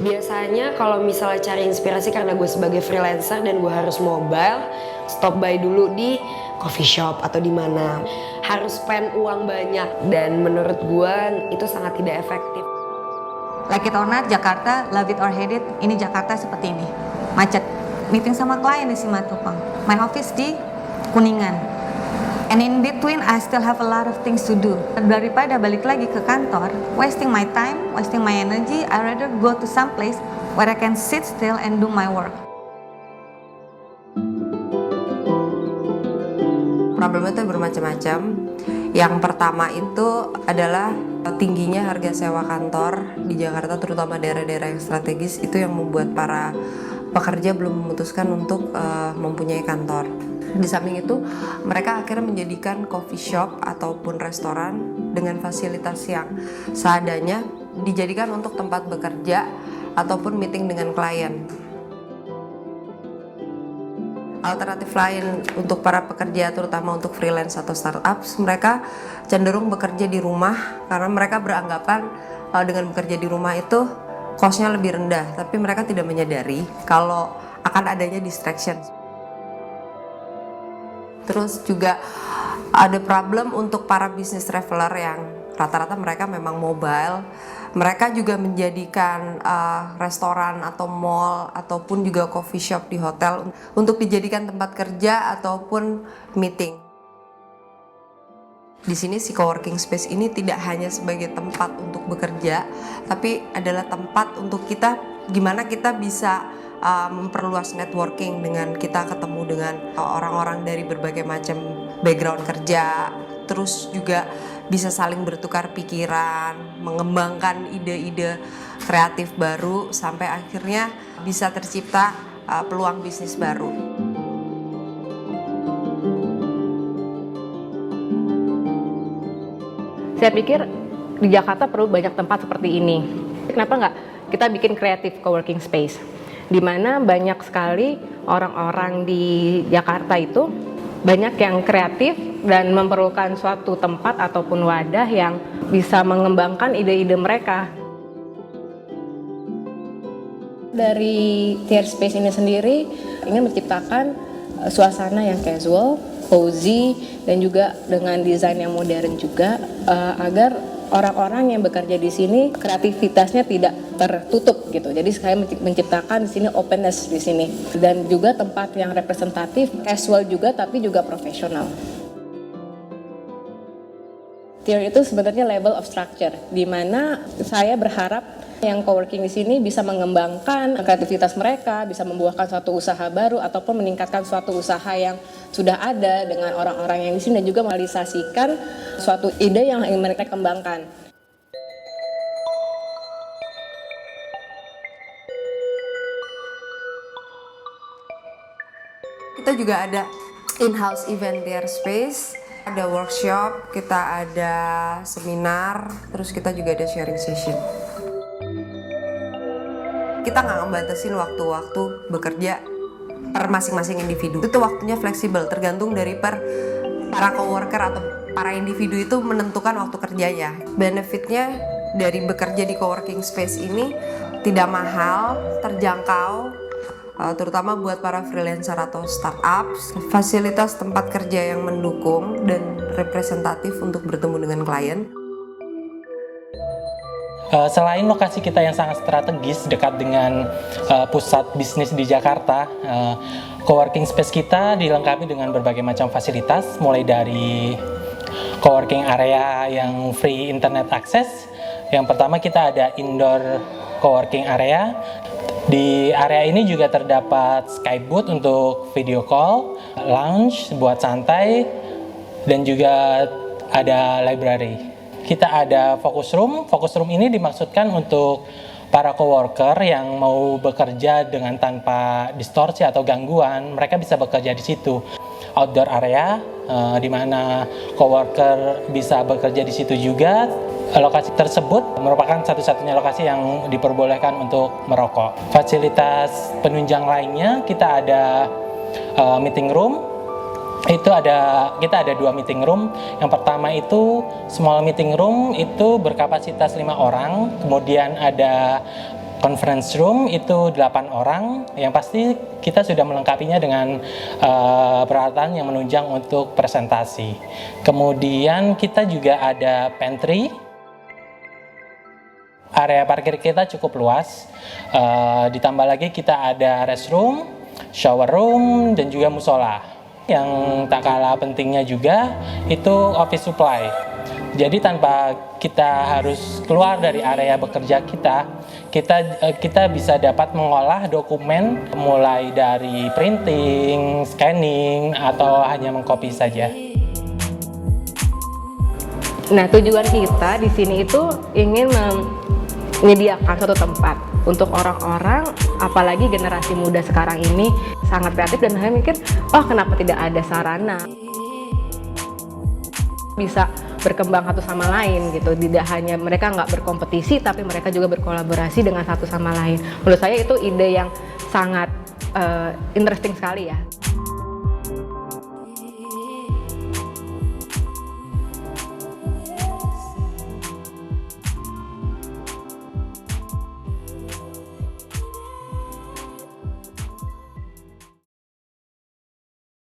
Biasanya kalau misalnya cari inspirasi karena gue sebagai freelancer dan gue harus mobile, stop by dulu di coffee shop atau di mana. Harus spend uang banyak dan menurut gue itu sangat tidak efektif. Like it or not, Jakarta, love it or hate it, ini Jakarta seperti ini. Macet. Meeting sama klien di Simatupang. My office di Kuningan. And in between, I still have a lot of things to do. Daripada balik lagi ke kantor, wasting my time, wasting my energy, I rather go to some place where I can sit still and do my work. Problem itu bermacam-macam. Yang pertama itu adalah tingginya harga sewa kantor di Jakarta, terutama daerah-daerah yang strategis, itu yang membuat para pekerja belum memutuskan untuk mempunyai kantor. Di samping itu, mereka akhirnya menjadikan coffee shop ataupun restoran dengan fasilitas yang seadanya dijadikan untuk tempat bekerja ataupun meeting dengan klien. Alternatif lain untuk para pekerja, terutama untuk freelance atau startups, mereka cenderung bekerja di rumah karena mereka beranggapan dengan bekerja di rumah itu cost-nya lebih rendah, tapi mereka tidak menyadari kalau akan adanya distraction. Terus juga ada problem untuk para business traveler yang rata-rata mereka memang mobile. Mereka juga menjadikan restoran atau mall ataupun juga coffee shop di hotel untuk dijadikan tempat kerja ataupun meeting. Di sini si coworking space ini tidak hanya sebagai tempat untuk bekerja, tapi adalah tempat untuk kita gimana kita bisa memperluas networking dengan kita ketemu dengan orang-orang dari berbagai macam background kerja, terus juga bisa saling bertukar pikiran, mengembangkan ide-ide kreatif baru sampai akhirnya bisa tercipta peluang bisnis baru. Saya pikir di Jakarta perlu banyak tempat seperti ini. Kenapa nggak kita bikin creative coworking space? Di mana banyak sekali orang-orang di Jakarta itu banyak yang kreatif dan memerlukan suatu tempat ataupun wadah yang bisa mengembangkan ide-ide mereka. Dari Tier Space ini sendiri ingin menciptakan suasana yang casual, cozy, dan juga dengan desain yang modern juga agar orang-orang yang bekerja di sini kreativitasnya tidak tertutup gitu. Jadi saya menciptakan di sini openness di sini dan juga tempat yang representatif, casual juga tapi juga profesional. Tier itu sebenarnya level of structure di mana saya berharap yang coworking di sini bisa mengembangkan kreativitas mereka, bisa membuahkan suatu usaha baru ataupun meningkatkan suatu usaha yang sudah ada dengan orang-orang yang di sini dan juga merealisasikan suatu ide yang ingin mereka kembangkan. Kita juga ada in-house event Tier Space, ada workshop, kita ada seminar, terus kita juga ada sharing session. Kita nggak ngebatasin waktu-waktu bekerja per masing-masing individu. Itu waktunya fleksibel, tergantung dari para coworker atau para individu itu menentukan waktu kerjanya. Benefitnya dari bekerja di coworking space ini tidak mahal, terjangkau, terutama buat para freelancer atau startups. Fasilitas tempat kerja yang mendukung dan representatif untuk bertemu dengan klien. Selain lokasi kita yang sangat strategis dekat dengan pusat bisnis di Jakarta, coworking space kita dilengkapi dengan berbagai macam fasilitas, mulai dari coworking area yang free internet access. Yang pertama kita ada indoor coworking area. Di area ini juga terdapat Skype booth untuk video call, lounge buat santai, dan juga ada library. Kita ada focus room. Focus room ini dimaksudkan untuk para coworker yang mau bekerja dengan tanpa distorsi atau gangguan. Mereka bisa bekerja di situ. Outdoor area, di mana coworker bisa bekerja di situ juga. Lokasi tersebut merupakan satu-satunya lokasi yang diperbolehkan untuk merokok. Fasilitas penunjang lainnya kita ada meeting room. Kita ada 2 meeting room. Yang pertama itu small meeting room, itu berkapasitas 5 orang. Kemudian ada Conference room itu 8 orang, yang pasti kita sudah melengkapinya dengan peralatan yang menunjang untuk presentasi. Kemudian kita juga ada pantry. Area parkir kita cukup luas, ditambah lagi kita ada restroom, shower room, dan juga musola. Yang tak kalah pentingnya juga itu office supply. Jadi tanpa kita harus keluar dari area bekerja kita bisa dapat mengolah dokumen mulai dari printing, scanning, atau hanya mengcopy saja. Nah, tujuan kita di sini itu ingin menyediakan suatu tempat untuk orang-orang, apalagi generasi muda sekarang ini sangat kreatif dan saya mikir, oh kenapa tidak ada sarana bisa berkembang satu sama lain gitu. Tidak hanya mereka nggak berkompetisi, tapi mereka juga berkolaborasi dengan satu sama lain. Menurut saya itu ide yang sangat interesting sekali ya.